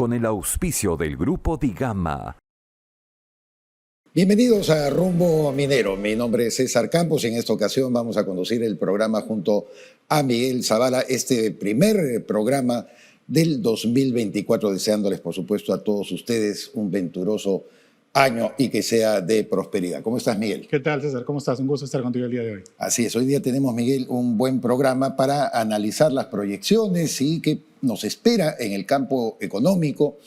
con el auspicio del Grupo Digama. Bienvenidos a Rumbo Minero. Mi nombre es César Campos y en esta ocasión vamos a conducir el programa junto a Miguel Zavala, este primer programa del 2024, deseándoles por supuesto a todos ustedes un venturoso año y que sea de prosperidad. ¿Cómo estás, Miguel? ¿Qué tal, César? ¿Cómo estás? Un gusto estar contigo el día de hoy. Así es, hoy día tenemos, Miguel, un buen programa para analizar las proyecciones y qué nos espera en el campo económico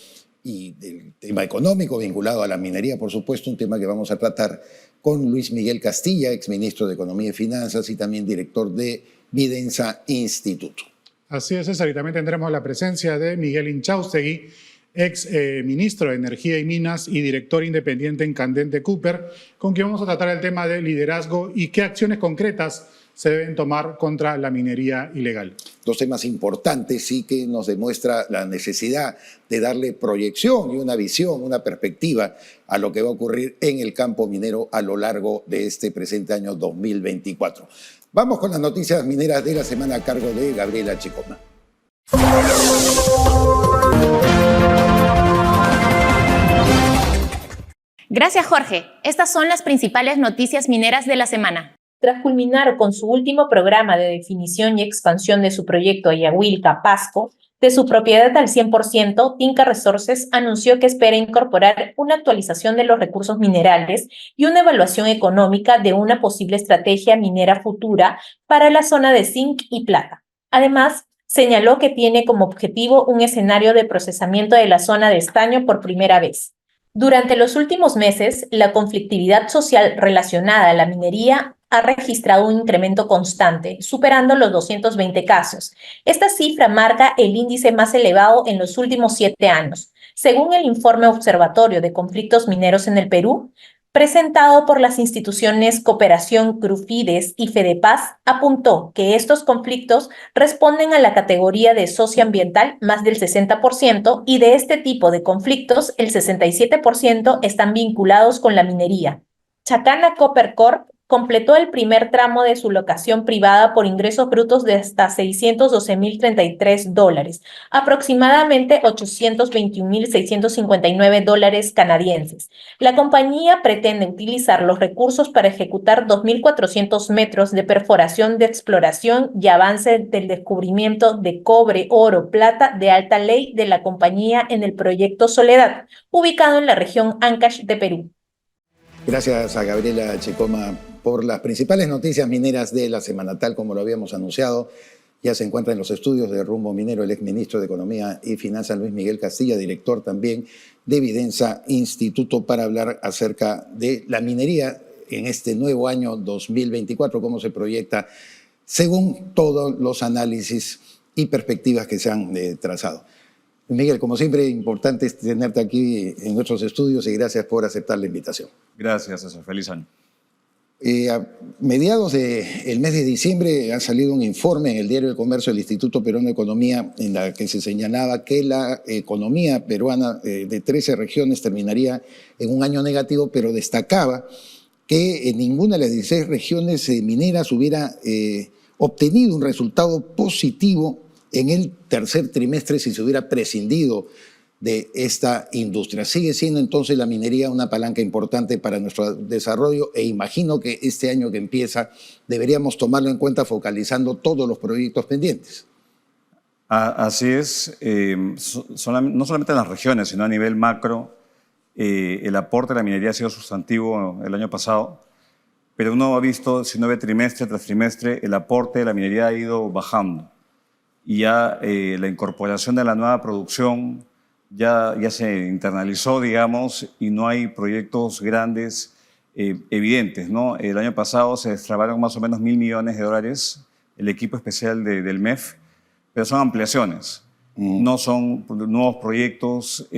y del tema económico vinculado a la minería, por supuesto, un tema que vamos a tratar con Luis Miguel Castilla, exministro de Economía y Finanzas y también director de Vidensa Instituto. Así es, César, y también tendremos la presencia de Miguel Inchaustegui, ex ministro de Energía y Minas y director independiente en Candente Cooper, con quien vamos a tratar el tema de liderazgo y qué acciones concretas se deben tomar contra la minería ilegal. Dos temas importantes y que nos demuestra la necesidad de darle proyección y una visión, una perspectiva a lo que va a ocurrir en el campo minero a lo largo de este presente año 2024. Vamos con las noticias mineras de la semana a cargo de Gabriela Chicoma. Gracias, Jorge. Estas son las principales noticias mineras de la semana. Tras culminar con su último programa de definición y expansión de su proyecto Ayahuilca-Pasco, de su propiedad al 100%, Tinca Resources anunció que espera incorporar una actualización de los recursos minerales y una evaluación económica de una posible estrategia minera futura para la zona de zinc y plata. Además, señaló que tiene como objetivo un escenario de procesamiento de la zona de estaño por primera vez. Durante los últimos meses, la conflictividad social relacionada a la minería ha registrado un incremento constante, superando los 220 casos. Esta cifra marca el índice más elevado en los últimos 7 años, según el informe Observatorio de Conflictos Mineros en el Perú, presentado por las instituciones Cooperación Crufides y Fedepaz, apuntó que estos conflictos responden a la categoría de socioambiental más del 60% y de este tipo de conflictos el 67% están vinculados con la minería. Chacana Copper Corp completó el primer tramo de su locación privada por ingresos brutos de hasta $612.033, aproximadamente $821.659 canadienses. La compañía pretende utilizar los recursos para ejecutar 2.400 metros de perforación de exploración y avance del descubrimiento de cobre, oro, plata de alta ley de la compañía en el proyecto Soledad, ubicado en la región Ancash de Perú. Gracias a Gabriela Chicoma por las principales noticias mineras de la semana. Tal como lo habíamos anunciado, ya se encuentra en los estudios de Rumbo Minero el exministro de Economía y Finanzas, Luis Miguel Castilla, director también de Vidensa Instituto, para hablar acerca de la minería en este nuevo año 2024, cómo se proyecta según todos los análisis y perspectivas que se han trazado. Miguel, como siempre, importante tenerte aquí en nuestros estudios y gracias por aceptar la invitación. Gracias, César. Feliz año. A mediados del mes de diciembre ha salido un informe en el Diario del Comercio del Instituto Peruano de Economía en la que se señalaba que la economía peruana de 13 regiones terminaría en un año negativo, pero destacaba que en ninguna de las 16 regiones mineras hubiera obtenido un resultado positivo en el tercer trimestre si se hubiera prescindido de esta industria. Sigue siendo entonces la minería una palanca importante para nuestro desarrollo e imagino que este año que empieza deberíamos tomarlo en cuenta focalizando todos los proyectos pendientes. Así es, no solamente en las regiones, sino a nivel macro, el aporte de la minería ha sido sustantivo el año pasado, pero uno ha visto, si uno ve trimestre tras trimestre, el aporte de la minería ha ido bajando y ya la incorporación de la nueva producción ya se internalizó, digamos, y no hay proyectos grandes evidentes, ¿no? El año pasado se destrabaron más o menos $1.000 millones, el equipo especial del MEF, pero son ampliaciones, no son nuevos proyectos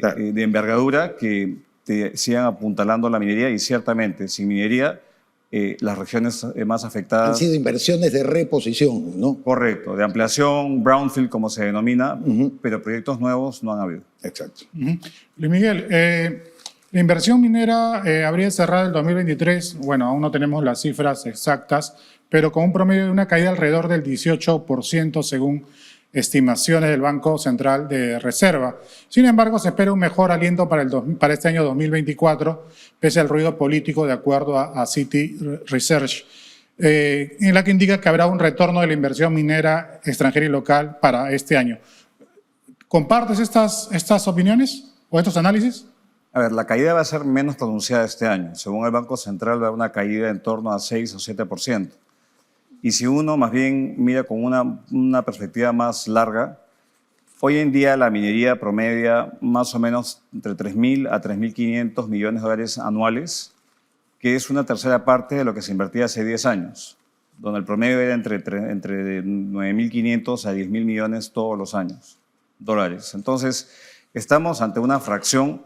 claro, de envergadura que sigan apuntalando la minería y ciertamente sin minería las regiones más afectadas. Han sido inversiones de reposición, ¿no? Correcto, de ampliación, brownfield como se denomina, pero proyectos nuevos no han habido. Exacto. Luis Miguel, la inversión minera habría cerrado el 2023, bueno, aún no tenemos las cifras exactas, pero con un promedio de una caída alrededor del 18% según estimaciones del Banco Central de Reserva. Sin embargo, se espera un mejor aliento para este año 2024, pese al ruido político, de acuerdo a Citi Research, en la que indica que habrá un retorno de la inversión minera extranjera y local para este año. ¿Compartes estas opiniones o estos análisis? A ver, la caída va a ser menos pronunciada este año. Según el Banco Central, va a haber una caída en torno a 6 o 7%. Y si uno más bien mira con una perspectiva más larga, hoy en día la minería promedia más o menos entre 3.000 a 3.500 millones de dólares anuales, que es una tercera parte de lo que se invertía hace 10 años, donde el promedio era entre 9.500 a 10.000 millones todos los años, dólares. Entonces, estamos ante una fracción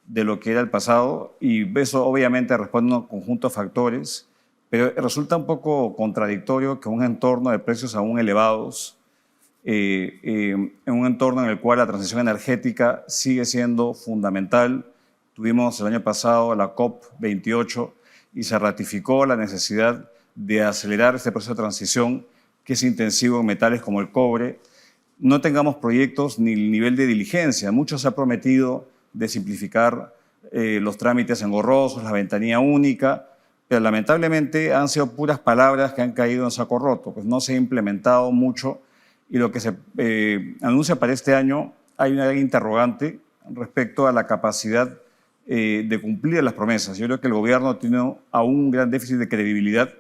de lo que era el pasado y eso obviamente responde a un conjunto de factores, pero resulta un poco contradictorio que un entorno de precios aún elevados, en un entorno en el cual la transición energética sigue siendo fundamental. Tuvimos el año pasado la COP28 y se ratificó la necesidad de acelerar este proceso de transición que es intensivo en metales como el cobre. No tengamos proyectos ni el nivel de diligencia. Mucho se ha prometido de simplificar los trámites engorrosos, la ventanilla única, pero lamentablemente han sido puras palabras que han caído en saco roto, pues no se ha implementado mucho y lo que se anuncia para este año hay una gran interrogante respecto a la capacidad de cumplir las promesas. Yo creo que el gobierno tiene aún un gran déficit de credibilidad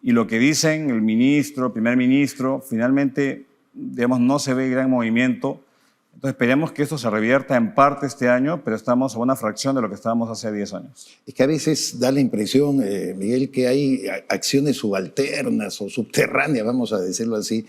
y lo que dicen el ministro, el primer ministro, finalmente, digamos, no se ve gran movimiento. Entonces esperemos que esto se revierta en parte este año, pero estamos a una fracción de lo que estábamos hace 10 años. Es que a veces da la impresión, Miguel, que hay acciones subalternas o subterráneas, vamos a decirlo así,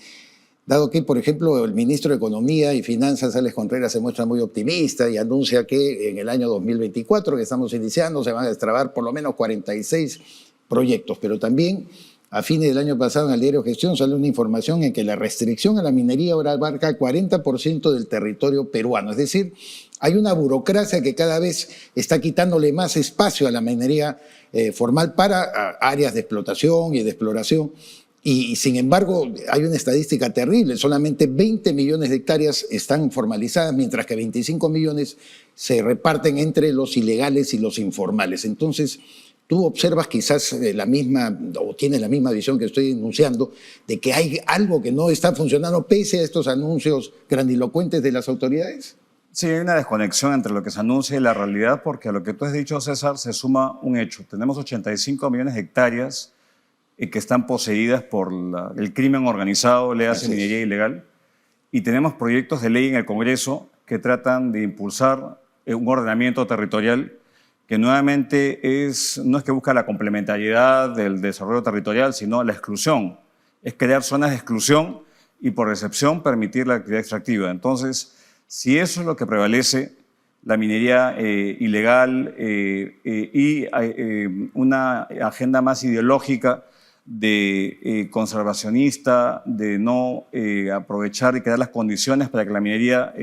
dado que, por ejemplo, el ministro de Economía y Finanzas, Alex Contreras, se muestra muy optimista y anuncia que en el año 2024, que estamos iniciando, se van a destrabar por lo menos 46 proyectos, pero también a fines del año pasado en el diario Gestión sale una información en que la restricción a la minería ahora abarca el 40% del territorio peruano. Es decir, hay una burocracia que cada vez está quitándole más espacio a la minería formal para áreas de explotación y de exploración. Y sin embargo, hay una estadística terrible. Solamente 20 millones de hectáreas están formalizadas, mientras que 25 millones se reparten entre los ilegales y los informales. Entonces, tú observas quizás la misma, o tienes la misma visión que estoy enunciando, de que hay algo que no está funcionando pese a estos anuncios grandilocuentes de las autoridades. Sí, hay una desconexión entre lo que se anuncia y la realidad, porque a lo que tú has dicho, César, se suma un hecho. Tenemos 85 millones de hectáreas que están poseídas por el crimen organizado, le hace minería ilegal, y tenemos proyectos de ley en el Congreso que tratan de impulsar un ordenamiento territorial que nuevamente no es que busca la complementariedad del desarrollo territorial, sino la exclusión. Es crear zonas de exclusión y por excepción permitir la actividad extractiva. Entonces, si eso es lo que prevalece, la minería ilegal y una agenda más ideológica de conservacionista, de no aprovechar y crear las condiciones para que la minería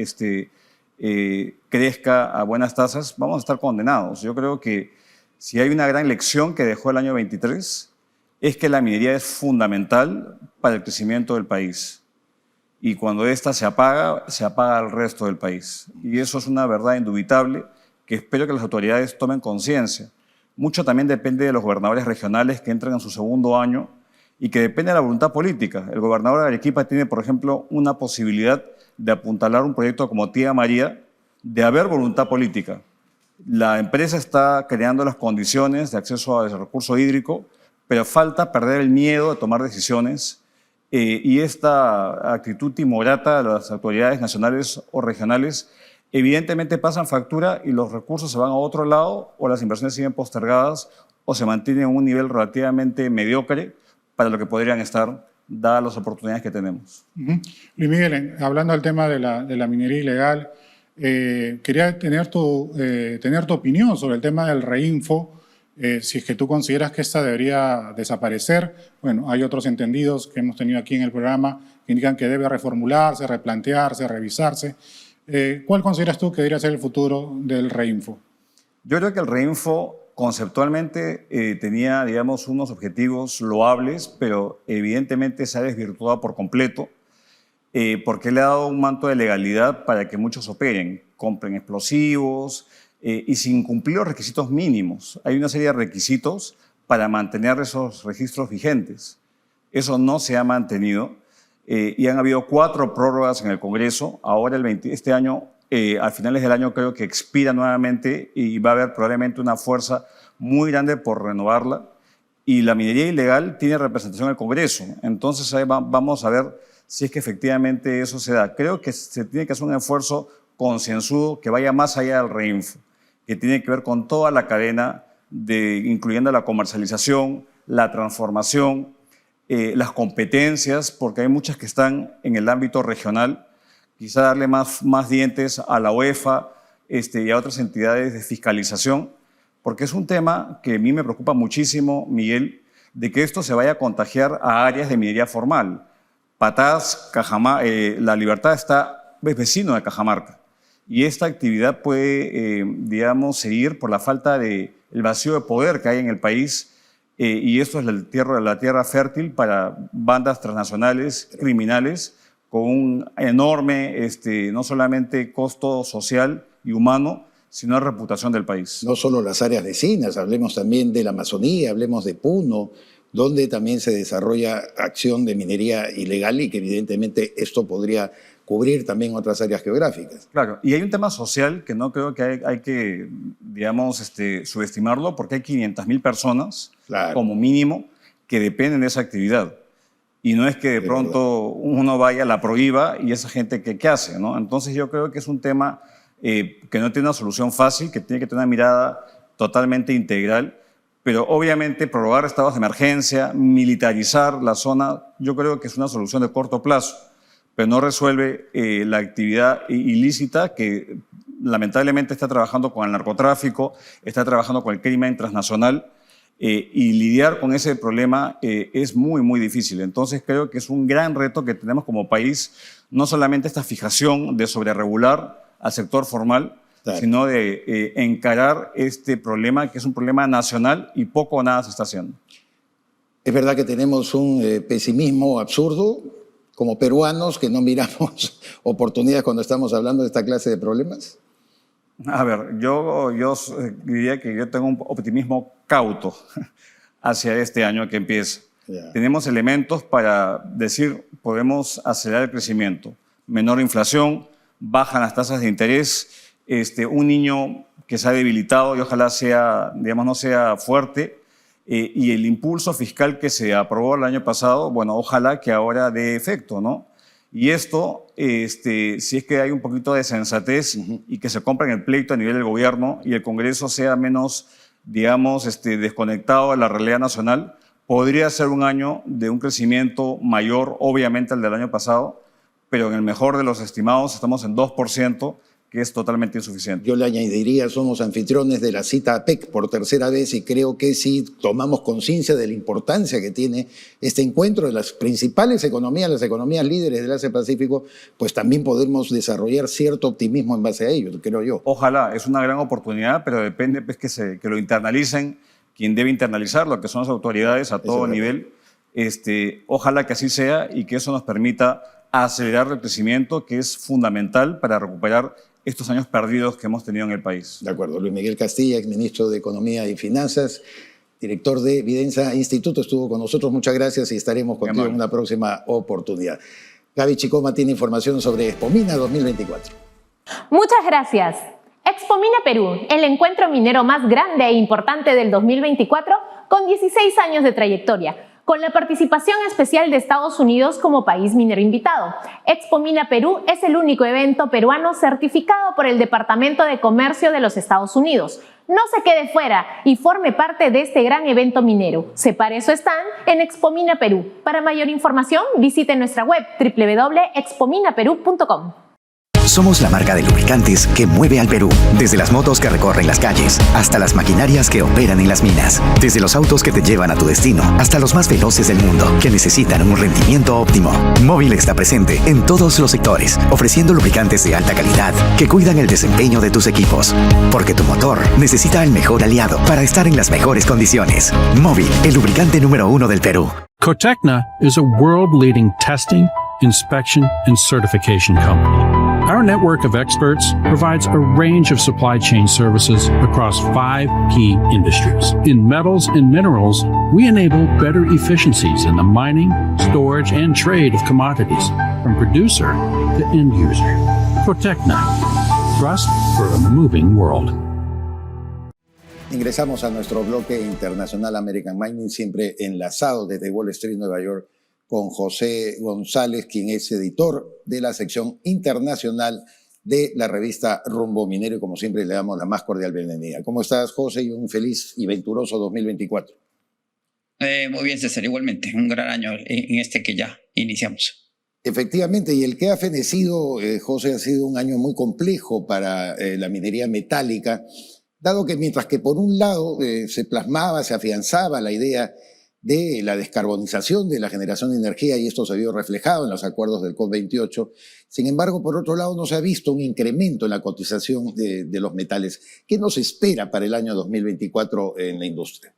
crezca a buenas tasas, vamos a estar condenados. Yo creo que si hay una gran lección que dejó el año 23, es que la minería es fundamental para el crecimiento del país. Y cuando ésta se apaga el resto del país. Y eso es una verdad indubitable que espero que las autoridades tomen conciencia. Mucho también depende de los gobernadores regionales que entran en su segundo año y que depende de la voluntad política. El gobernador de Arequipa tiene, por ejemplo, una posibilidad de apuntalar un proyecto como Tía María, de haber voluntad política. La empresa está creando las condiciones de acceso al recurso hídrico, pero falta perder el miedo de tomar decisiones y esta actitud timorata de las autoridades nacionales o regionales evidentemente pasan factura y los recursos se van a otro lado o las inversiones siguen postergadas o se mantienen en un nivel relativamente mediocre para lo que podrían estar dadas las oportunidades que tenemos. Luis Miguel, hablando del tema de la minería ilegal, quería tener tu opinión sobre el tema del Reinfo, si es que tú consideras que esta debería desaparecer. Bueno, hay otros entendidos que hemos tenido aquí en el programa que indican que debe reformularse, replantearse, revisarse. ¿Cuál consideras tú que debería ser el futuro del Reinfo? Yo creo que el Reinfo conceptualmente tenía, digamos, unos objetivos loables, pero evidentemente se ha desvirtuado por completo. porque le ha dado un manto de legalidad para que muchos operen, compren explosivos y sin cumplir los requisitos mínimos. Hay una serie de requisitos para mantener esos registros vigentes. Eso no se ha mantenido y han habido 4 prórrogas en el Congreso. Ahora, este año, a finales del año, creo que expira nuevamente y va a haber probablemente una fuerza muy grande por renovarla. Y la minería ilegal tiene representación en el Congreso. Entonces, ahí vamos a ver si es que efectivamente eso se da. Creo que se tiene que hacer un esfuerzo concienzudo que vaya más allá del reinfo, que tiene que ver con toda la cadena, incluyendo la comercialización, la transformación, las competencias, porque hay muchas que están en el ámbito regional. Quizá darle más dientes a la UEFA y a otras entidades de fiscalización, porque es un tema que a mí me preocupa muchísimo, Miguel, de que esto se vaya a contagiar a áreas de minería formal. Patás, La Libertad es vecino de Cajamarca. Y esta actividad puede, seguir por la falta del vacío de poder que hay en el país. Y esto es la tierra fértil para bandas transnacionales, criminales, con un enorme, no solamente costo social y humano, sino la reputación del país. No solo las áreas vecinas, hablemos también de la Amazonía, hablemos de Puno, donde también se desarrolla acción de minería ilegal y que evidentemente esto podría cubrir también otras áreas geográficas. Claro, y hay un tema social que no creo que hay que, subestimarlo, porque hay 500.000 personas, claro, como mínimo, que dependen de esa actividad. Y no es que de pronto uno vaya, la prohíba y esa gente, ¿qué hace? ¿No? Entonces yo creo que es un tema que no tiene una solución fácil, que tiene que tener una mirada totalmente integral, pero obviamente prorrogar estados de emergencia, militarizar la zona, yo creo que es una solución de corto plazo, pero no resuelve la actividad ilícita que lamentablemente está trabajando con el narcotráfico, está trabajando con el crimen transnacional, y lidiar con ese problema es muy, muy difícil. Entonces creo que es un gran reto que tenemos como país, no solamente esta fijación de sobreregular al sector formal, claro, sino de encarar este problema, que es un problema nacional y poco o nada se está haciendo. Es verdad que tenemos un pesimismo absurdo como peruanos, que no miramos oportunidades cuando estamos hablando de esta clase de problemas. A ver, yo diría que yo tengo un optimismo cauto hacia este año que empieza. Yeah. Tenemos elementos para decir, podemos acelerar el crecimiento. Menor inflación, bajan las tasas de interés, un niño que se ha debilitado y ojalá sea, no sea fuerte, y el impulso fiscal que se aprobó el año pasado, bueno, ojalá que ahora dé efecto, ¿no? Y esto, si es que hay un poquito de sensatez y que se compra en el pleito a nivel del gobierno y el Congreso sea menos, desconectado de la realidad nacional, podría ser un año de un crecimiento mayor, obviamente, al del año pasado, pero en el mejor de los estimados estamos en 2%, que es totalmente insuficiente. Yo le añadiría, somos anfitriones de la cita APEC por tercera vez y creo que si tomamos conciencia de la importancia que tiene este encuentro de las principales economías, las economías líderes del Asia-Pacífico, pues también podemos desarrollar cierto optimismo en base a ello, creo yo. Ojalá, es una gran oportunidad, pero depende pues, que lo internalicen quien debe internalizarlo, que son las autoridades a todo nivel. Ojalá que así sea y que eso nos permita acelerar el crecimiento, que es fundamental para recuperar estos años perdidos que hemos tenido en el país. De acuerdo. Luis Miguel Castilla, exministro de Economía y Finanzas, director de Videnza Instituto, estuvo con nosotros. Muchas gracias y estaremos contigo en una próxima oportunidad. Gaby Chicoma tiene información sobre Expomina 2024. Muchas gracias. Expomina Perú, el encuentro minero más grande e importante del 2024, con 16 años de trayectoria, con la participación especial de Estados Unidos como país minero invitado. Expomina Perú es el único evento peruano certificado por el Departamento de Comercio de los Estados Unidos. No se quede fuera y forme parte de este gran evento minero. Separe su stand en Expomina Perú. Para mayor información, visite nuestra web www.expominaperú.com. Somos la marca de lubricantes que mueve al Perú. Desde las motos que recorren las calles, hasta las maquinarias que operan en las minas. Desde los autos que te llevan a tu destino, hasta los más veloces del mundo, que necesitan un rendimiento óptimo. Móvil está presente en todos los sectores, ofreciendo lubricantes de alta calidad que cuidan el desempeño de tus equipos. Porque tu motor necesita el mejor aliado para estar en las mejores condiciones. Móvil, el lubricante número 1 del Perú. Cotecna is a world-leading testing, inspection, and certification company. Our network of experts provides a range of supply chain services across 5 key industries. In metals and minerals, we enable better efficiencies in the mining, storage, and trade of commodities, from producer to end user. Protecna. Trust for a moving world. Ingresamos a nuestro bloque internacional American Mining, siempre enlazado desde Wall Street, Nueva York, con José González, quien es editor de la sección internacional de la revista Rumbo Minero, y como siempre le damos la más cordial bienvenida. ¿Cómo estás, José? Y un feliz y venturoso 2024. Muy bien, César, igualmente. Un gran año en este que ya iniciamos. Efectivamente, y el que ha fenecido, José, ha sido un año muy complejo para la minería metálica, dado que mientras que por un lado se plasmaba, se afianzaba la idea de la descarbonización de la generación de energía, y esto se vio reflejado en los acuerdos del COP28. Sin embargo, por otro lado, no se ha visto un incremento en la cotización de los metales. ¿Qué nos espera para el año 2024 en la industria?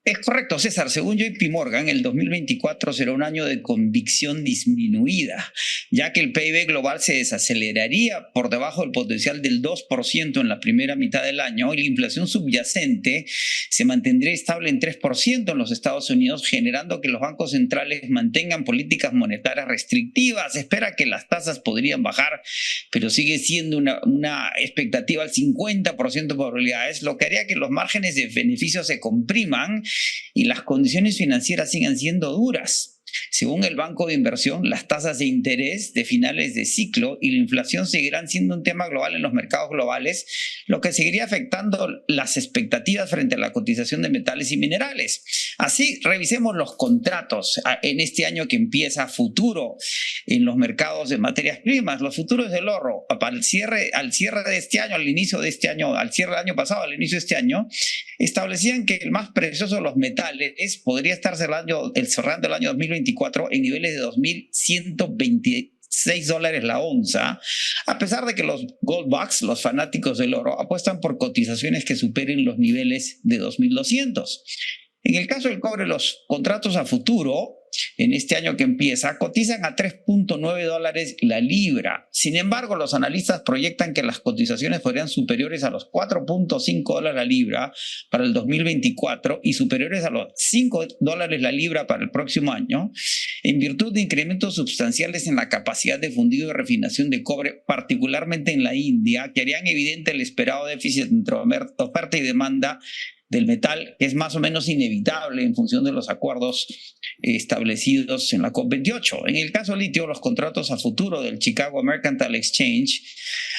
Es correcto, César. Según JP Morgan, el 2024 será un año de convicción disminuida, ya que el PIB global se desaceleraría por debajo del potencial del 2% en la primera mitad del año, y la inflación subyacente se mantendría estable en 3% en los Estados Unidos, generando que los bancos centrales mantengan políticas monetarias restrictivas. Se espera que las tasas podrían bajar, pero sigue siendo una expectativa al 50% de probabilidades, lo que haría que los márgenes de beneficio se compriman y las condiciones financieras sigan siendo duras. Según el Banco de Inversión, las tasas de interés de finales de ciclo y la inflación seguirán siendo un tema global en los mercados globales, lo que seguiría afectando las expectativas frente a la cotización de metales y minerales. Así, revisemos los contratos en este año que empieza futuro en los mercados de materias primas. Los futuros del oro, al cierre de este año, al inicio de este año, al cierre del año pasado, al inicio de este año, establecían que el más precioso de los metales podría estar cerrando el año 2024 en niveles de $2,126 la onza, a pesar de que los gold bugs, los fanáticos del oro, apuestan por cotizaciones que superen los niveles de 2,200. En el caso del cobre, los contratos a futuro en este año que empieza cotizan a $3.9 la libra. Sin embargo, los analistas proyectan que las cotizaciones podrían superiores a los $4.5 la libra para el 2024 y superiores a los $5 la libra para el próximo año, en virtud de incrementos sustanciales en la capacidad de fundido y refinación de cobre, particularmente en la India, que harían evidente el esperado déficit entre oferta y demanda del metal, que es más o menos inevitable en función de los acuerdos establecidos en la COP28. En el caso litio, los contratos a futuro del Chicago Mercantile Exchange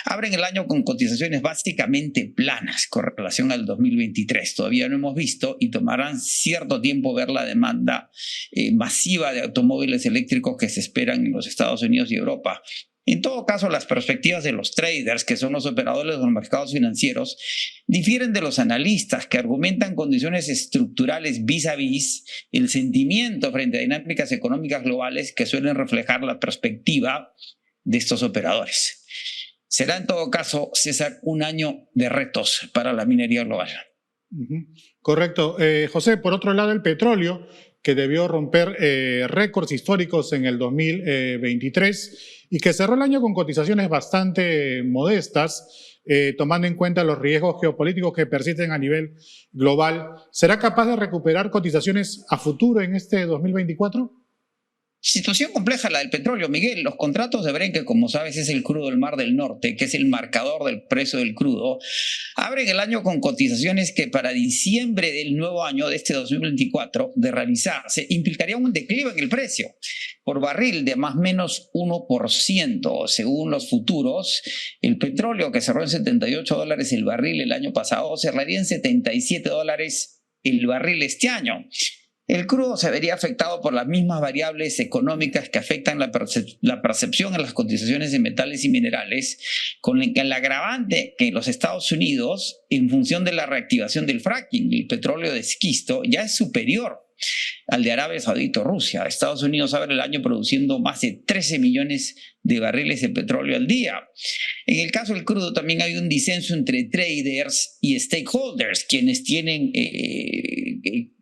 abren el año con cotizaciones básicamente planas con relación al 2023. Todavía no hemos visto y tomarán cierto tiempo ver la demanda masiva de automóviles eléctricos que se esperan en los Estados Unidos y Europa. En todo caso, las perspectivas de los traders, que son los operadores de los mercados financieros, difieren de los analistas, que argumentan condiciones estructurales vis-a-vis el sentimiento frente a dinámicas económicas globales que suelen reflejar la perspectiva de estos operadores. Será en todo caso, César, un año de retos para la minería global. Correcto. José, por otro lado, el petróleo, que debió romper récords históricos en el 2023 y que cerró el año con cotizaciones bastante modestas, tomando en cuenta los riesgos geopolíticos que persisten a nivel global. ¿Será capaz de recuperar cotizaciones a futuro en este 2024? Situación compleja la del petróleo, Miguel. Los contratos de Brent, que como sabes es el crudo del Mar del Norte, que es el marcador del precio del crudo, abren el año con cotizaciones que para diciembre del nuevo año, de este 2024, de realizarse, implicaría un declive en el precio por barril de más o menos 1%. Según los futuros, el petróleo, que cerró en $78 el barril el año pasado, cerraría en $77 el barril este año. El crudo se vería afectado por las mismas variables económicas que afectan la percepción en las cotizaciones de metales y minerales, con el agravante que en los Estados Unidos, en función de la reactivación del fracking, el petróleo de esquisto ya es superior al de Arabia Saudita o Rusia. Estados Unidos abre el año produciendo más de 13 millones de barriles de petróleo al día. En el caso del crudo también hay un disenso entre traders y stakeholders, quienes tienen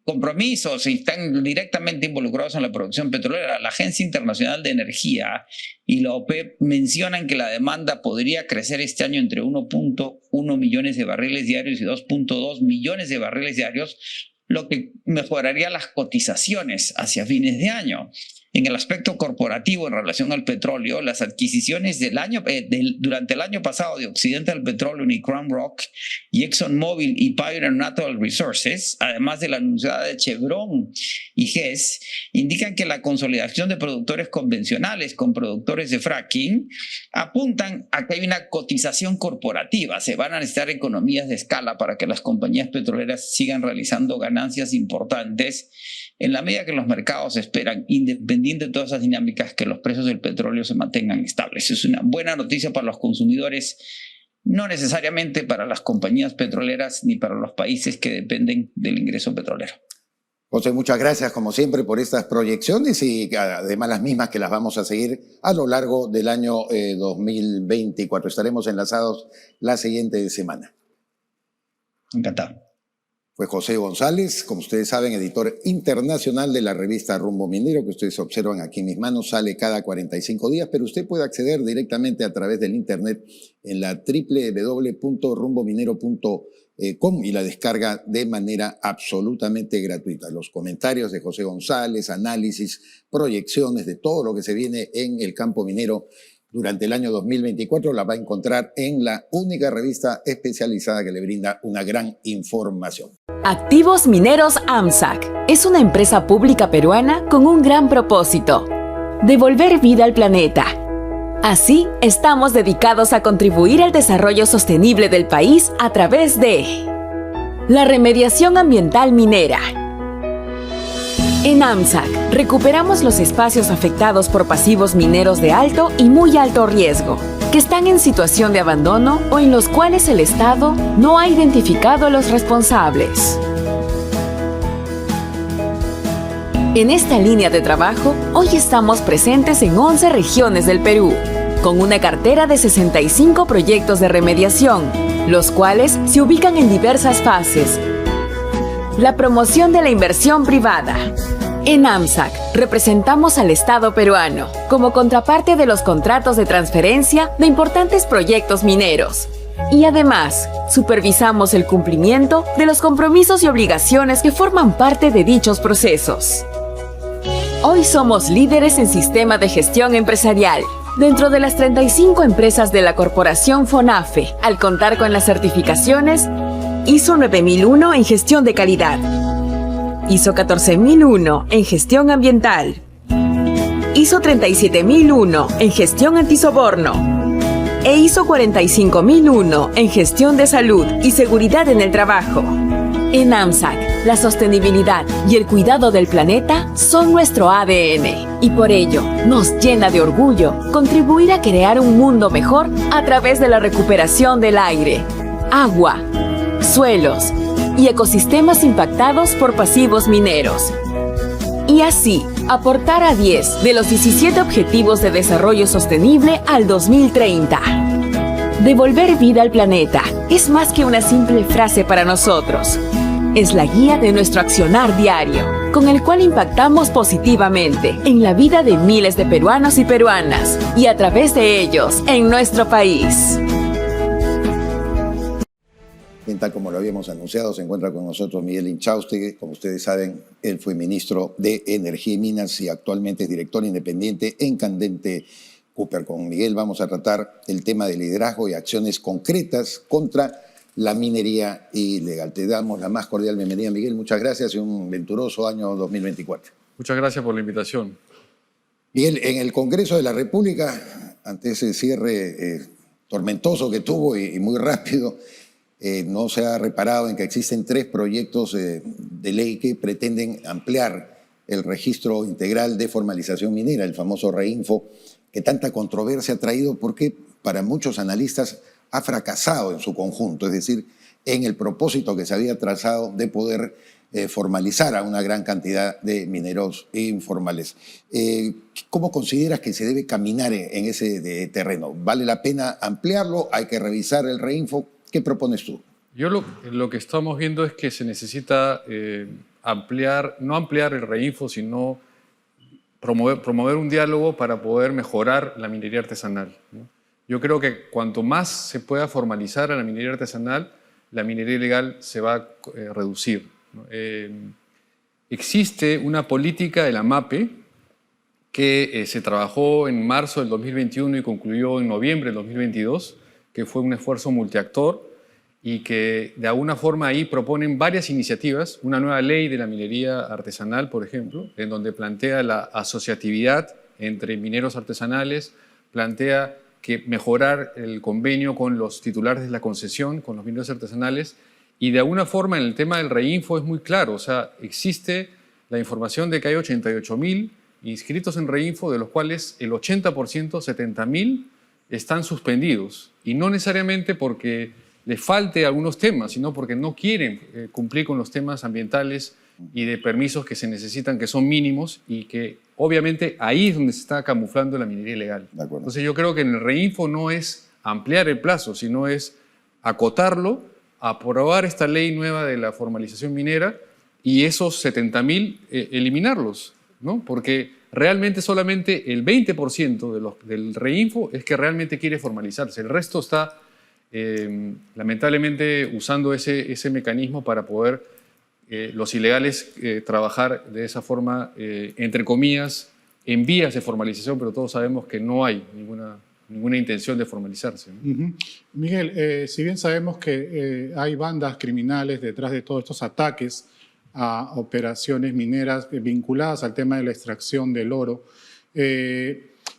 compromisos y están directamente involucrados en la producción petrolera. La Agencia Internacional de Energía y la OPEP mencionan que la demanda podría crecer este año entre 1.1 millones de barriles diarios y 2.2 millones de barriles diarios, lo que mejoraría las cotizaciones hacia fines de año. En el aspecto corporativo en relación al petróleo, las adquisiciones durante el año pasado de Occidental Petroleum y Crown Rock y ExxonMobil y Pioneer Natural Resources, además de la anunciada de Chevron y Hess, indican que la consolidación de productores convencionales con productores de fracking apuntan a que hay una cotización corporativa. Se van a necesitar economías de escala para que las compañías petroleras sigan realizando ganancias importantes en la medida que los mercados esperan, independiente de todas esas dinámicas, que los precios del petróleo se mantengan estables. Es una buena noticia para los consumidores, no necesariamente para las compañías petroleras ni para los países que dependen del ingreso petrolero. José, muchas gracias como siempre por estas proyecciones y además las mismas que las vamos a seguir a lo largo del año 2024. Estaremos enlazados la siguiente semana. Encantado. Fue José González, como ustedes saben, editor internacional de la revista Rumbo Minero, que ustedes observan aquí en mis manos, sale cada 45 días, pero usted puede acceder directamente a través del internet en la www.rumbominero.com y la descarga de manera absolutamente gratuita. Los comentarios de José González, análisis, proyecciones de todo lo que se viene en el campo minero durante el año 2024 la va a encontrar en la única revista especializada que le brinda una gran información. Activos Mineros AMSAC es una empresa pública peruana con un gran propósito: devolver vida al planeta. Así, estamos dedicados a contribuir al desarrollo sostenible del país a través de la remediación ambiental minera. En AMSAC, recuperamos los espacios afectados por pasivos mineros de alto y muy alto riesgo, que están en situación de abandono o en los cuales el Estado no ha identificado a los responsables. En esta línea de trabajo, hoy estamos presentes en 11 regiones del Perú, con una cartera de 65 proyectos de remediación, los cuales se ubican en diversas fases. La promoción de la inversión privada. En AMSAC representamos al Estado peruano como contraparte de los contratos de transferencia de importantes proyectos mineros. Y además, supervisamos el cumplimiento de los compromisos y obligaciones que forman parte de dichos procesos. Hoy somos líderes en sistema de gestión empresarial, dentro de las 35 empresas de la corporación FONAFE, al contar con las certificaciones ISO 9001 en gestión de calidad, ISO 14001 en gestión ambiental, ISO 37001 en gestión antisoborno e ISO 45001 en gestión de salud y seguridad en el trabajo. En AMSAC, la sostenibilidad y el cuidado del planeta son nuestro ADN y por ello nos llena de orgullo contribuir a crear un mundo mejor a través de la recuperación del aire, agua, suelos y ecosistemas impactados por pasivos mineros. Y así, aportar a 10 de los 17 Objetivos de Desarrollo Sostenible al 2030. Devolver vida al planeta es más que una simple frase para nosotros. Es la guía de nuestro accionar diario, con el cual impactamos positivamente en la vida de miles de peruanos y peruanas, y a través de ellos, en nuestro país. Bien, tal como lo habíamos anunciado, se encuentra con nosotros Miguel Inchaustegui. Como ustedes saben, él fue ministro de Energía y Minas y actualmente es director independiente en Candente Cooper. Con Miguel vamos a tratar el tema de liderazgo y acciones concretas contra la minería ilegal. Te damos la más cordial bienvenida, Miguel. Muchas gracias y un venturoso año 2024. Muchas gracias por la invitación. Miguel, en el Congreso de la República, ante ese cierre tormentoso que tuvo y muy rápido, no se ha reparado en que existen 3 proyectos de ley que pretenden ampliar el registro integral de formalización minera, el famoso REINFO, que tanta controversia ha traído porque para muchos analistas ha fracasado en su conjunto, es decir, en el propósito que se había trazado de poder formalizar a una gran cantidad de mineros informales. ¿Cómo consideras que se debe caminar en ese terreno? ¿Vale la pena ampliarlo? ¿Hay que revisar el REINFO? ¿Qué propones tú? Yo lo que estamos viendo es que se necesita no ampliar el Reinfo, sino promover un diálogo para poder mejorar la minería artesanal, ¿no? Yo creo que cuanto más se pueda formalizar a la minería artesanal, la minería ilegal se va a reducir, ¿no? Existe una política de la MAPE que se trabajó en marzo del 2021 y concluyó en noviembre del 2022, que fue un esfuerzo multiactor y que de alguna forma ahí proponen varias iniciativas, una nueva ley de la minería artesanal, por ejemplo, en donde plantea la asociatividad entre mineros artesanales, plantea que mejorar el convenio con los titulares de la concesión, con los mineros artesanales, y de alguna forma en el tema del Reinfo es muy claro, o sea, existe la información de que hay 88.000 inscritos en Reinfo, de los cuales el 80%, 70.000, están suspendidos, y no necesariamente porque les falte algunos temas, sino porque no quieren cumplir con los temas ambientales y de permisos que se necesitan, que son mínimos, y que obviamente ahí es donde se está camuflando la minería ilegal. Entonces yo creo que en el Reinfo no es ampliar el plazo, sino es acotarlo, aprobar esta ley nueva de la formalización minera y esos 70.000 eliminarlos, ¿no? Porque realmente solamente el 20% del Reinfo es que realmente quiere formalizarse. El resto está lamentablemente usando ese mecanismo para poder los ilegales trabajar de esa forma, entre comillas, en vías de formalización, pero todos sabemos que no hay ninguna intención de formalizarse, ¿no? Miguel, si bien sabemos que hay bandas criminales detrás de todos estos ataques a operaciones mineras vinculadas al tema de la extracción del oro,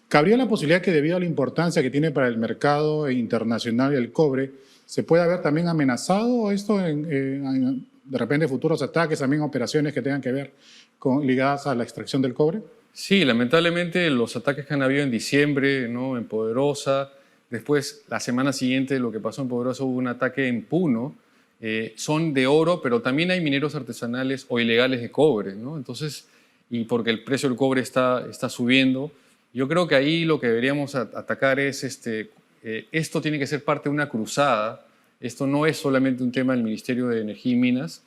¿cabría la posibilidad que debido a la importancia que tiene para el mercado internacional el cobre, se pueda ver también amenazado esto de repente futuros ataques, también operaciones que tengan que ver ligadas a la extracción del cobre? Sí, lamentablemente los ataques que han habido en diciembre, ¿no? En Poderosa, después la semana siguiente lo que pasó en Poderosa hubo un ataque en Puno, son de oro, pero también hay mineros artesanales o ilegales de cobre, ¿no? Entonces, y porque el precio del cobre está subiendo, yo creo que ahí lo que deberíamos atacar es, esto tiene que ser parte de una cruzada. Esto no es solamente un tema del Ministerio de Energía y Minas,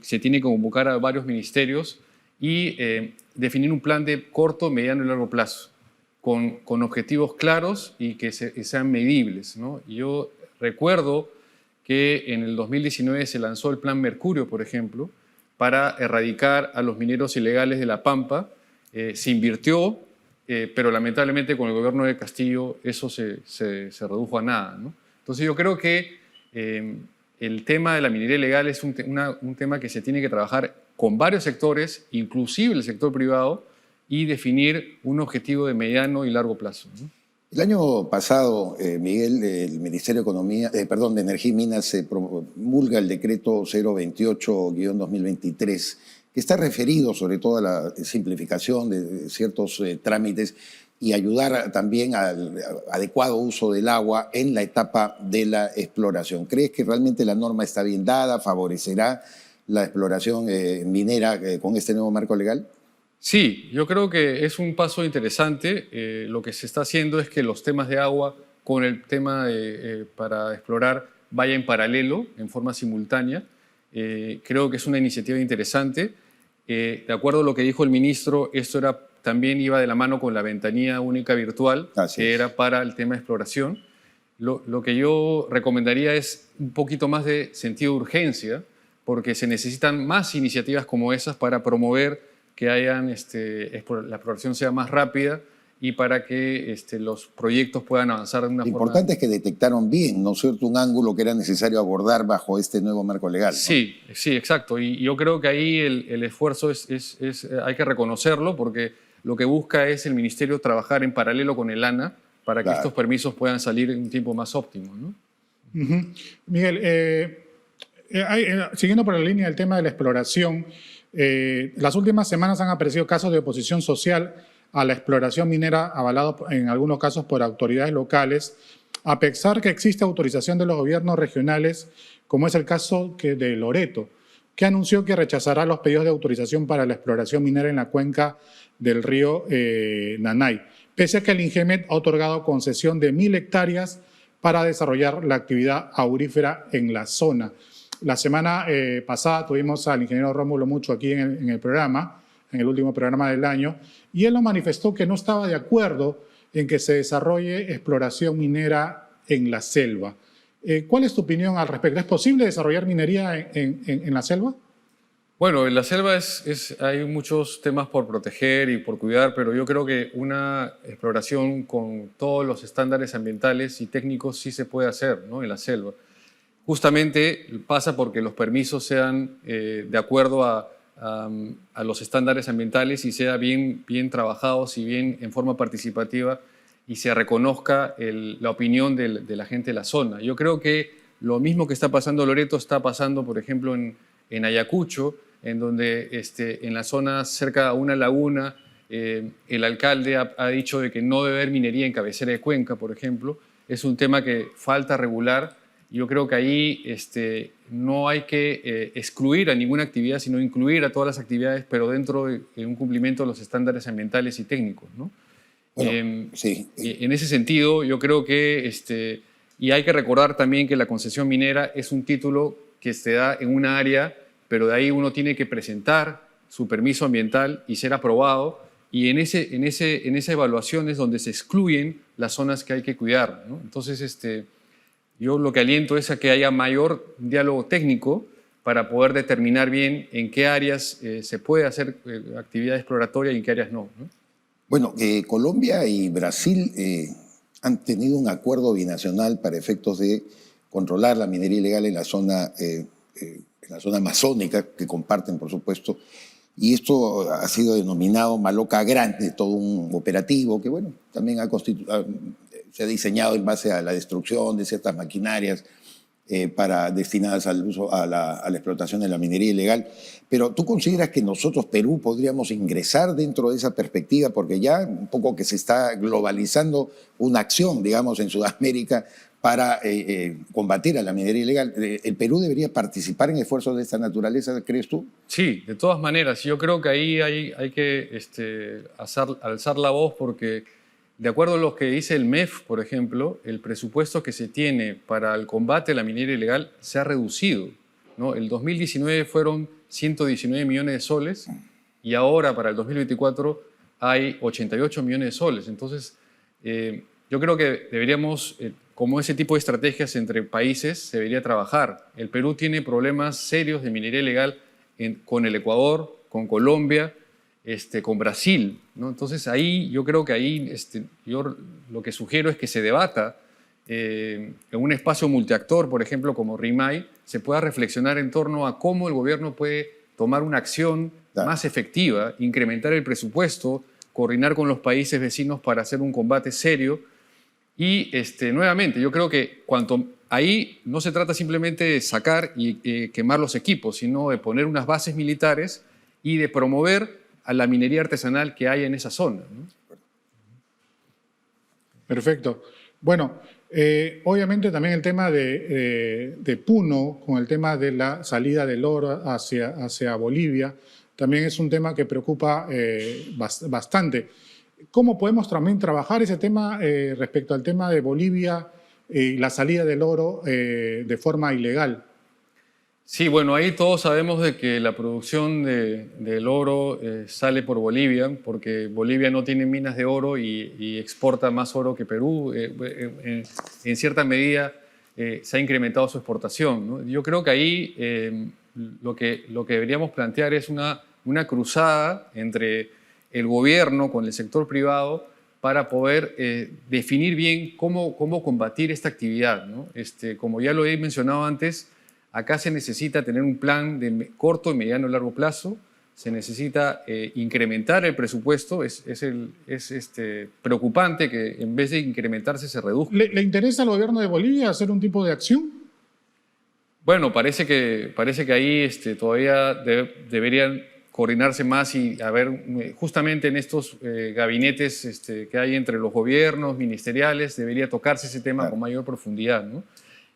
se tiene que convocar a varios ministerios y definir un plan de corto, mediano y largo plazo, con objetivos claros y que sean medibles, ¿no? Yo recuerdo que en el 2019 se lanzó el Plan Mercurio, por ejemplo, para erradicar a los mineros ilegales de La Pampa. Se invirtió, pero lamentablemente con el gobierno de Castillo eso se redujo a nada, ¿no? Entonces yo creo que el tema de la minería ilegal es un tema que se tiene que trabajar con varios sectores, inclusive el sector privado, y definir un objetivo de mediano y largo plazo, ¿no? El año pasado, Miguel, el Ministerio de Energía y Minas se promulga el decreto 028-2023, que está referido sobre todo a la simplificación de ciertos trámites y ayudar también al adecuado uso del agua en la etapa de la exploración. ¿Crees que realmente la norma está bien dada, favorecerá la exploración minera con este nuevo marco legal? Sí, yo creo que es un paso interesante. Lo que se está haciendo es que los temas de agua con el tema para explorar vaya en paralelo, en forma simultánea. Creo que es una iniciativa interesante. De acuerdo a lo que dijo el ministro, esto también iba de la mano con la ventanilla única virtual, que era para el tema de exploración. Lo que yo recomendaría es un poquito más de sentido de urgencia, porque se necesitan más iniciativas como esas para promover que la exploración sea más rápida y para que los proyectos puedan avanzar de una forma... Lo importante es que detectaron bien, ¿no es cierto?, un ángulo que era necesario abordar bajo este nuevo marco legal, ¿no? Sí, exacto. Y yo creo que ahí el esfuerzo hay que reconocerlo, porque lo que busca es el Ministerio trabajar en paralelo con el ANA para que estos permisos puedan salir en un tiempo más óptimo, ¿no? Miguel, siguiendo por la línea del tema de la exploración, las últimas semanas han aparecido casos de oposición social a la exploración minera avalados en algunos casos por autoridades locales, a pesar que existe autorización de los gobiernos regionales, como es el caso de Loreto, que anunció que rechazará los pedidos de autorización para la exploración minera en la cuenca del río Nanay, pese a que el INGEMET ha otorgado concesión de 1.000 hectáreas para desarrollar la actividad aurífera en la zona. La semana pasada tuvimos al ingeniero Rómulo Mucho aquí en el programa, en el último programa del año, y él nos manifestó que no estaba de acuerdo en que se desarrolle exploración minera en la selva. ¿Cuál es tu opinión al respecto? ¿Es posible desarrollar minería en la selva? Bueno, en la selva hay muchos temas por proteger y por cuidar, pero yo creo que una exploración con todos los estándares ambientales y técnicos sí se puede hacer, ¿no?, en la selva. Justamente pasa porque los permisos sean de acuerdo a los estándares ambientales y sean bien trabajados y bien en forma participativa y se reconozca la opinión de la gente de la zona. Yo creo que lo mismo que está pasando en Loreto está pasando, por ejemplo, en Ayacucho, en donde en la zona cerca a una laguna, el alcalde ha dicho de que no debe haber minería en cabecera de cuenca, por ejemplo. Es un tema que falta regular. Yo creo que ahí no hay que excluir a ninguna actividad, sino incluir a todas las actividades, pero dentro de un cumplimiento de los estándares ambientales y técnicos, ¿no? Bueno, sí. En ese sentido, yo creo que, y hay que recordar también que la concesión minera es un título que se da en una área, pero de ahí uno tiene que presentar su permiso ambiental y ser aprobado, y en esa evaluación es donde se excluyen las zonas que hay que cuidar, ¿no? Entonces, yo lo que aliento es a que haya mayor diálogo técnico para poder determinar bien en qué áreas se puede hacer actividad exploratoria y en qué áreas no, ¿no? Bueno, Colombia y Brasil han tenido un acuerdo binacional para efectos de controlar la minería ilegal en la zona amazónica, que comparten, por supuesto, y esto ha sido denominado Maloca Grande, todo un operativo que, bueno, también se ha diseñado en base a la destrucción de ciertas maquinarias destinadas al uso, a la explotación de la minería ilegal. Pero ¿tú consideras que nosotros, Perú, podríamos ingresar dentro de esa perspectiva? Porque ya un poco que se está globalizando una acción, digamos, en Sudamérica para combatir a la minería ilegal. ¿El Perú debería participar en esfuerzos de esta naturaleza, crees tú? Sí, de todas maneras. Yo creo que ahí hay que alzar la voz porque, de acuerdo a lo que dice el MEF, por ejemplo, el presupuesto que se tiene para el combate a la minería ilegal se ha reducido, ¿no? El 2019 fueron 119 millones de soles y ahora para el 2024 hay 88 millones de soles. Entonces, yo creo que deberíamos, como ese tipo de estrategias entre países, se debería trabajar. El Perú tiene problemas serios de minería ilegal con el Ecuador, con Colombia, con Brasil, ¿no? Entonces ahí yo creo que yo lo que sugiero es que se debata en un espacio multiactor, por ejemplo, como RIMAI, se pueda reflexionar en torno a cómo el gobierno puede tomar una acción más efectiva, incrementar el presupuesto, coordinar con los países vecinos para hacer un combate serio. Y nuevamente, yo creo que ahí no se trata simplemente de sacar y quemar los equipos, sino de poner unas bases militares y de promover a la minería artesanal que hay en esa zona, ¿no? Perfecto. Bueno, obviamente también el tema de Puno, con el tema de la salida del oro hacia Bolivia, también es un tema que preocupa bastante. ¿Cómo podemos también trabajar ese tema respecto al tema de Bolivia y la salida del oro de forma ilegal? Sí, bueno, ahí todos sabemos de que la producción del oro sale por Bolivia, porque Bolivia no tiene minas de oro y exporta más oro que Perú. En cierta medida se ha incrementado su exportación, ¿no? Yo creo que ahí lo que deberíamos plantear es una cruzada entre el gobierno con el sector privado para poder definir bien cómo combatir esta actividad, ¿no? Como ya lo he mencionado antes, acá se necesita tener un plan de corto, mediano y largo plazo, se necesita incrementar el presupuesto, es preocupante que en vez de incrementarse se reduzca. ¿Le interesa al gobierno de Bolivia hacer un tipo de acción? Bueno, parece que ahí todavía deberían coordinarse más y haber, justamente en estos gabinetes que hay entre los gobiernos ministeriales, debería tocarse ese tema con mayor profundidad, ¿no?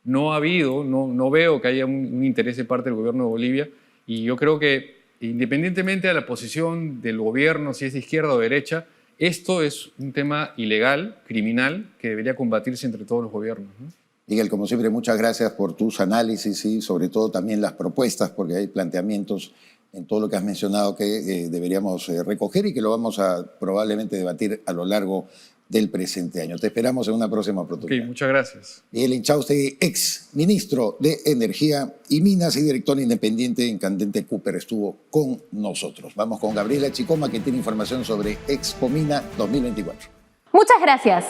No ha habido, no veo que haya un interés de parte del gobierno de Bolivia, y yo creo que independientemente de la posición del gobierno, si es de izquierda o derecha, esto es un tema ilegal, criminal, que debería combatirse entre todos los gobiernos, ¿no? Miguel, como siempre, muchas gracias por tus análisis y sobre todo también las propuestas, porque hay planteamientos en todo lo que has mencionado que deberíamos recoger y que lo vamos a probablemente debatir a lo largo del presente año. Te esperamos en una próxima oportunidad. Ok, muchas gracias. Miguel Inchaustegui, ex ministro de Energía y Minas y director independiente en Candente Cooper, estuvo con nosotros. Vamos con Gabriela Chicoma, que tiene información sobre Expomina 2024. Muchas gracias.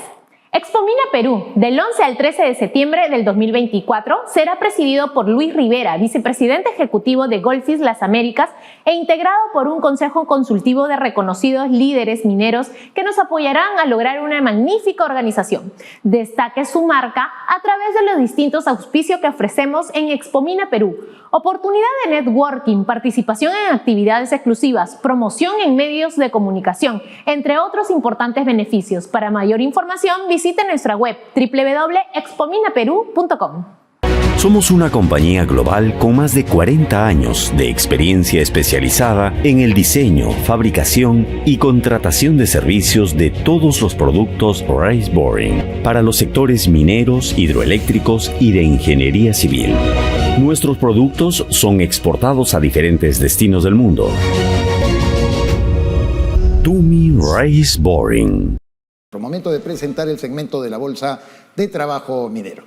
Expomina Perú, del 11 al 13 de septiembre del 2024, será presidido por Luis Rivera, vicepresidente ejecutivo de Goldfields Las Américas, e integrado por un consejo consultivo de reconocidos líderes mineros que nos apoyarán a lograr una magnífica organización. Destaque su marca a través de los distintos auspicios que ofrecemos en Expomina Perú: oportunidad de networking, participación en actividades exclusivas, promoción en medios de comunicación, entre otros importantes beneficios. Para mayor información, visite nuestra web www.expominaperú.com. Somos una compañía global con más de 40 años de experiencia especializada en el diseño, fabricación y contratación de servicios de todos los productos Raise Boring para los sectores mineros, hidroeléctricos y de ingeniería civil. Nuestros productos son exportados a diferentes destinos del mundo. Tumi Raise Boring. Momento de presentar el segmento de la Bolsa de Trabajo Minero.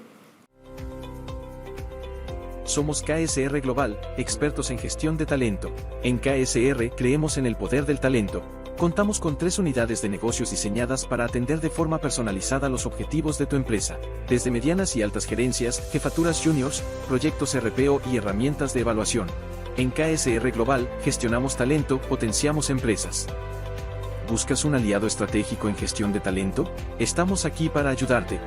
Somos KSR Global, expertos en gestión de talento. En KSR creemos en el poder del talento. Contamos con 3 unidades de negocios diseñadas para atender de forma personalizada los objetivos de tu empresa, desde medianas y altas gerencias, jefaturas juniors, proyectos RPO y herramientas de evaluación. En KSR Global gestionamos talento, potenciamos empresas. ¿Buscas un aliado estratégico en gestión de talento? Estamos aquí para ayudarte.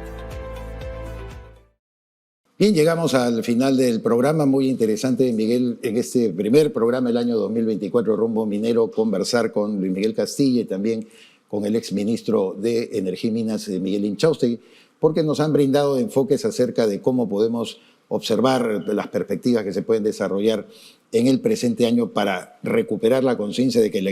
Bien, llegamos al final del programa. Muy interesante, Miguel, en este primer programa del año 2024, Rumbo Minero, conversar con Luis Miguel Castilla y también con el exministro de Energía y Minas, Miguel Inchaustegui, porque nos han brindado enfoques acerca de cómo podemos observar las perspectivas que se pueden desarrollar en el presente año para recuperar la conciencia de que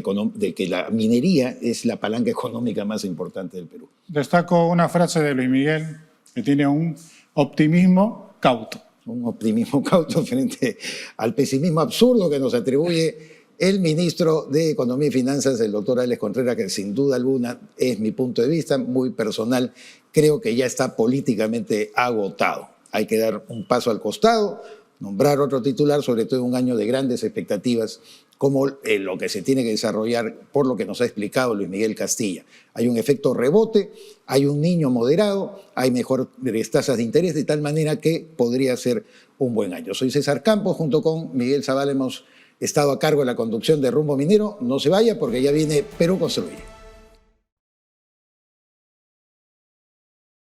la minería es la palanca económica más importante del Perú. Destaco una frase de Luis Miguel que tiene un optimismo cauto. Un optimismo cauto frente al pesimismo absurdo que nos atribuye el ministro de Economía y Finanzas, el doctor Alex Contreras, que sin duda alguna es mi punto de vista muy personal, creo que ya está políticamente agotado. Hay que dar un paso al costado, nombrar otro titular, sobre todo en un año de grandes expectativas, como lo que se tiene que desarrollar por lo que nos ha explicado Luis Miguel Castilla. Hay un efecto rebote, hay un niño moderado, hay mejores tasas de interés, de tal manera que podría ser un buen año. Soy César Campos, junto con Miguel Zavala hemos estado a cargo de la conducción de Rumbo Minero. No se vaya porque ya viene Perú Construye.